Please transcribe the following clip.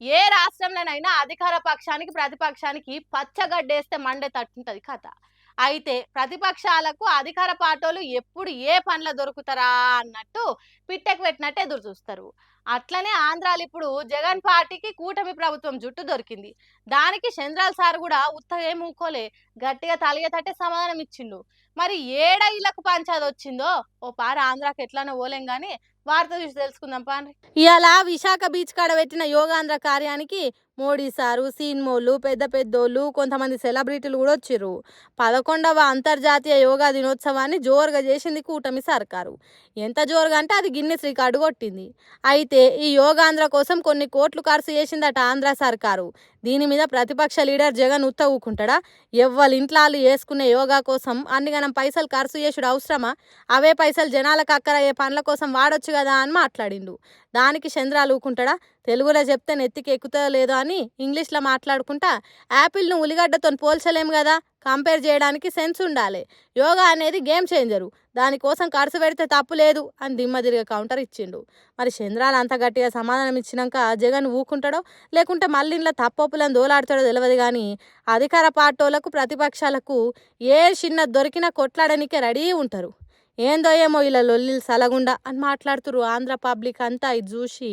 ఏ రాష్ట్రంలోనైనా అధికార పక్షానికి, ప్రతిపక్షానికి పచ్చగడ్డేస్తే మండే తట్టుంటది కథ. అయితే ప్రతిపక్షాలకు అధికార పార్టోలు ఎప్పుడు ఏ పండ్ల దొరుకుతారా అన్నట్టు పిట్టకు పెట్టినట్టు ఎదురు చూస్తారు. అట్లనే ఆంధ్రాలో ఇప్పుడు జగన్ పార్టీకి కూటమి ప్రభుత్వం జుట్టు దొరికింది. దానికి చంద్రాల సార్ కూడా ఉత్తగా ఏం ఊకోలే. గట్టిగా తలిగేతట్టే సమాధానం ఇచ్చిండు. మరి ఏడ ఈళ్ళకు పంచాదొచ్చిందో ఓ పారి ఆంధ్రాకి ఎట్లనో పోలేం గాని వార్త చూసి తెలుసుకుందాం పాండ్రి. ఇవాళ విశాఖ బీచ్ కాడ పెట్టిన యోగాంధ్ర కార్యానికి మోడీ సారు, సీన్మోళ్ళు, పెద్ద పెద్దోళ్ళు, కొంతమంది సెలబ్రిటీలు కూడా వచ్చిర్రు. 11వ అంతర్జాతీయ యోగా దినోత్సవాన్ని జోరుగా చేసింది కూటమి సర్కారు. ఎంత జోరుగా అంటే అది గిన్నెస్ రికార్డు కొట్టింది. అయితే ఈ యోగాంధ్ర కోసం కొన్ని కోట్లు ఖర్చు చేసిందట ఆంధ్ర సర్కారు. దీని మీద ప్రతిపక్ష లీడర్ జగన్ ఉత్త ఊకుంటాడా? ఎవ్వరి ఇంట్లో వేసుకునే యోగా కోసం అన్నిగనం పైసలు ఖర్చు చేసుడు అవసరమా? అవే పైసలు జనాలకు అక్కరయ్యే పనుల కోసం వాడొచ్చు కదా అని మాట్లాడిండు. దానికి చంద్రాలు ఊకుంటాడా? తెలుగులో చెప్తే నెత్తికి ఎక్కుతో లేదో అని ఇంగ్లీష్లో మాట్లాడుకుంటా యాపిల్ను ఉల్లిగడ్డతో పోల్చలేము కదా, కంపేర్ చేయడానికి సెన్స్ ఉండాలి. యోగా అనేది గేమ్ చేంజరు, దానికోసం ఖర్చు పెడితే తప్పు లేదు అని దిమ్మదిరిగా కౌంటర్ ఇచ్చిండు. మరి చంద్రాలు అంత గట్టిగా సమాధానం ఇచ్చినాక జగన్ ఊకుంటాడో లేకుంటే మళ్ళీ ఇంట్లో తప్పొప్పులను దోలాడతాడో తెలియదు కానీ అధికార పార్టీలకు ప్రతిపక్షాలకు ఏ చిన్న దొరికినా కొట్లాడనికే రెడీ ఉంటారు. ఏందో ఏమో ఇలా లొల్లిలు సలగుండా అని మాట్లాడుతురు ఆంధ్ర పబ్లిక్ అంతా ఇది చూసి.